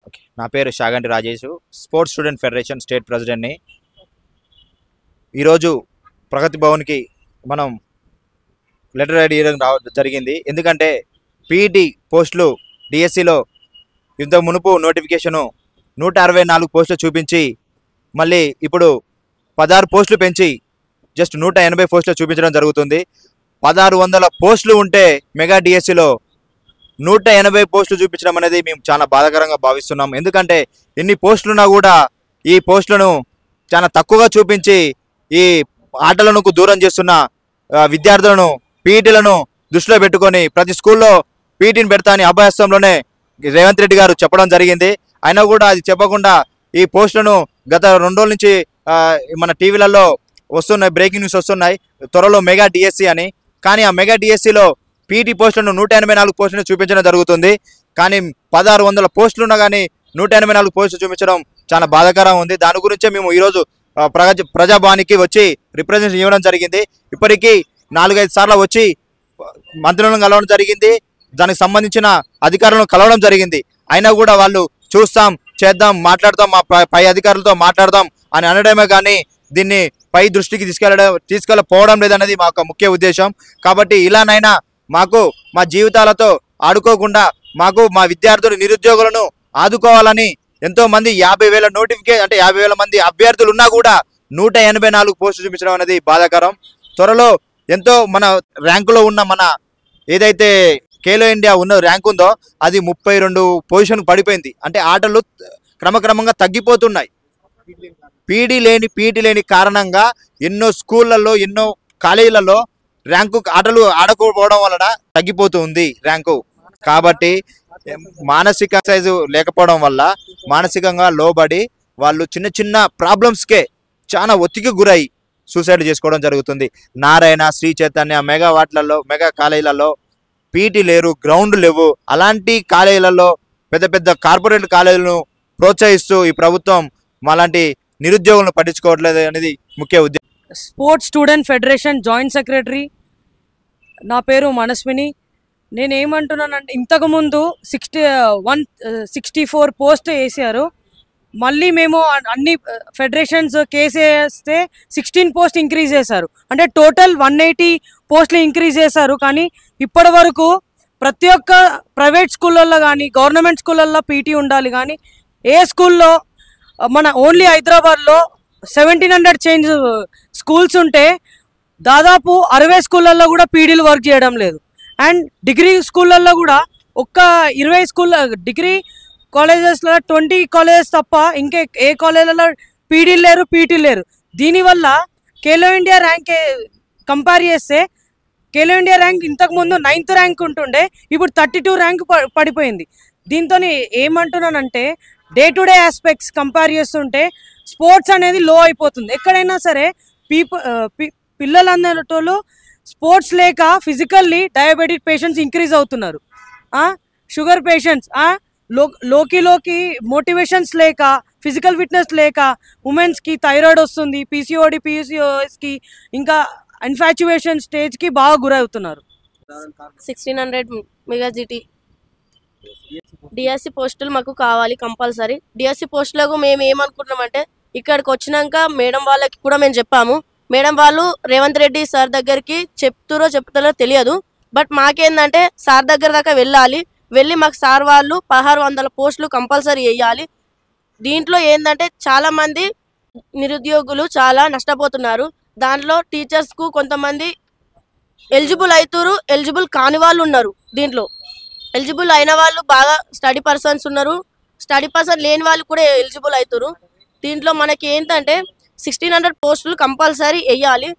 Okay, నా పేరు Shaganti Rajesh, sports student federation state ప్రెసిడెంట్ని. ఈరోజు ప్రగతి భవన్కి మనం లెటర్ రైడ్ ఇవ్వడం జరిగింది. ఎందుకంటే పీఈటీ పోస్టులు డిఎస్సిలో ఇంత మునుపు నోటిఫికేషను 164 పోస్టులు చూపించి మళ్ళీ ఇప్పుడు 16 పోస్టులు పెంచి జస్ట్ 180 పోస్టులు చూపించడం జరుగుతుంది. 1600 పోస్టులు ఉంటే మెగా డిఎస్సిలో 180 పోస్టులు చూపించడం అనేది మేము చాలా బాధాకరంగా భావిస్తున్నాం. ఎందుకంటే ఎన్ని పోస్టులున్నా కూడా ఈ పోస్టులను చాలా తక్కువగా చూపించి ఈ ఆటలను దూరం చేస్తున్న విద్యార్థులను పీఈటీలను దృష్టిలో పెట్టుకొని ప్రతి స్కూల్లో పీఈటీని పెడతా అని అభయస్థంలోనే రేవంత్ రెడ్డి గారు చెప్పడం జరిగింది. అయినా కూడా అది చెప్పకుండా ఈ పోస్టులను గత 2 రోజుల నుంచి మన టీవీలలో వస్తున్నాయి, బ్రేకింగ్ న్యూస్ వస్తున్నాయి, త్వరలో మెగా డిఎస్సి అని. కానీ ఆ మెగా డిఎస్సిలో పీఈటీ పోస్టులను 184 పోస్టులను చూపించడం జరుగుతుంది. కానీ 1600 పోస్టులు ఉన్నా కానీ 184 పోస్టులు చూపించడం చాలా బాధాకరంగా ఉంది. దాని గురించే మేము ఈరోజు ప్రజాభవన్కి వచ్చి రిప్రజెంటేషన్ ఇవ్వడం జరిగింది. ఇప్పటికీ 4-5 సార్లు వచ్చి మంత్రులను కలవడం జరిగింది, దానికి సంబంధించిన అధికారులను కలవడం జరిగింది. అయినా కూడా వాళ్ళు చూస్తాం, చేద్దాం, మాట్లాడతాం, మా పై అధికారులతో మాట్లాడదాం అని అనడమే కానీ దీన్ని పై దృష్టికి తీసుకెళ్ళపోవడం లేదన్నది మా యొక్క ముఖ్య ఉద్దేశం. కాబట్టి ఇలానైనా మాకు మా జీవితాలతో ఆడుకోకుండా మాకు మా విద్యార్థులు నిరుద్యోగులను ఆదుకోవాలని ఎంతోమంది 50,000 నోటిఫికేషన్ అంటే 50,000 మంది అభ్యర్థులు ఉన్నా కూడా 184 పోస్టులు చూపించడం అనేది బాధాకరం. త్వరలో ఎంతో మన ర్యాంకులో ఉన్న మన ఏదైతే ఖేలో ఇండియా ఉన్న ర్యాంక్ ఉందో అది 32 పొజిషన్ పడిపోయింది. అంటే ఆటలు క్రమక్రమంగా తగ్గిపోతున్నాయి. పీఈటీ లేని కారణంగా ఎన్నో స్కూళ్ళల్లో ఎన్నో కాలేజీలలో ర్యాంకు ఆటలు ఆడకపోవడం వలన తగ్గిపోతుంది ర్యాంకు. కాబట్టి మానసిక ఎక్సర్సైజ్ లేకపోవడం వల్ల మానసికంగా లోబడి వాళ్ళు చిన్న చిన్న ప్రాబ్లమ్స్కే చాలా ఒత్తిడికి గురై సూసైడ్ చేసుకోవడం జరుగుతుంది. నారాయణ, శ్రీ చైతన్య మెగా వాట్లలో మెగా కాలేజీలలో పీఈటీ లేరు, గ్రౌండ్ లేవు. అలాంటి కాలేజీలలో పెద్ద పెద్ద కార్పొరేట్ కాలేజీలను ప్రోత్సహిస్తూ ఈ ప్రభుత్వం మాలాంటి నిరుద్యోగులను పట్టించుకోవట్లేదు అనేది ముఖ్య ఉద్దేశం. Sports student federation joint secretary, నా పేరు మనస్విని. నేనేమంటున్నానంటే ఇంతకుముందు 164 పోస్ట్ వేసారు. మళ్ళీ మేము అన్ని ఫెడరేషన్స్ కేసు వేస్తే 16 పోస్ట్ ఇంక్రీజ్ చేశారు. అంటే టోటల్ 180 పోస్టులు ఇంక్రీజ్ చేశారు. కానీ ఇప్పటి వరకు ప్రతి ఒక్క ప్రైవేట్ స్కూళ్ళల్లో కానీ గవర్నమెంట్ స్కూళ్ళల్లో పీటీ ఉండాలి. కానీ ఏ స్కూల్లో మన ఓన్లీ హైదరాబాద్లో 1700 చేంజ్ స్కూల్స్ ఉంటే దాదాపు 60 స్కూళ్ళల్లో కూడా పీడీలు వర్క్ చేయడం లేదు. అండ్ డిగ్రీ స్కూళ్ళల్లో కూడా ఒక్క 20 స్కూల్ డిగ్రీ కాలేజెస్లో 20 కాలేజెస్ తప్ప ఇంకే ఏ కాలేజీలలో పీడీలు లేరు, పీటీలు లేరు. దీనివల్ల ఖేలో ఇండియా ర్యాంక్ కంపేర్ చేస్తే ఖేలో ఇండియా ర్యాంక్ ఇంతకుముందు 9th ర్యాంక్ ఉంటుండే, ఇప్పుడు 32 ర్యాంక్ పడిపోయింది. దీంతో ఏమంటున్నానంటే day to day aspects compare చేస్తుంటే స్పోర్ట్స్ అనేది లో అయిపోతుంది. ఎక్కడైనా సరే పిల్లలందరూ స్పోర్ట్స్ లేక ఫిజికల్లీ డయాబెటిక్ పేషెంట్స్ ఇంక్రీజ్ అవుతున్నారు, షుగర్ పేషెంట్స్, లోకి మోటివేషన్స్ లేక ఫిజికల్ ఫిట్నెస్ లేక ఉమెన్స్కి థైరాయిడ్ వస్తుంది, PCOSకి ఇంకా ఇన్ఫాచ్యుయేషన్ స్టేజ్కి బాగా గురవుతున్నారు. 1600 మెగా జీటీ డిఎస్సి పోస్టులు మాకు కావాలి కంపల్సరీ. డిఎస్సి పోస్టులకు మేము ఏమనుకుంటున్నామంటే ఇక్కడికి వచ్చినాక మేడం వాళ్ళకి కూడా మేము చెప్పాము. మేడం వాళ్ళు రేవంత్ రెడ్డి సార్ దగ్గరికి చెప్తారో తెలియదు. బట్ మాకేందంటే సార్ దగ్గర దాకా వెళ్ళి మాకు సార్ వాళ్ళు 1600 పోస్టులు కంపల్సరీ వేయాలి. దీంట్లో ఏంటంటే చాలామంది నిరుద్యోగులు చాలా నష్టపోతున్నారు. దాంట్లో టీచర్స్కు కొంతమంది ఎలిజిబుల్ అవుతారు, ఎలిజిబుల్ కాని వాళ్ళు ఉన్నారు. దీంట్లో ఎలిజిబుల్ అయిన వాళ్ళు బాగా స్టడీ పర్సన్స్ ఉన్నారు, స్టడీ పర్సన్ లేని వాళ్ళు కూడా ఎలిజిబుల్ అవుతారు. దీంట్లో మనకి ఏంటంటే 1600 పోస్టులు కంపల్సరీ వేయాలి.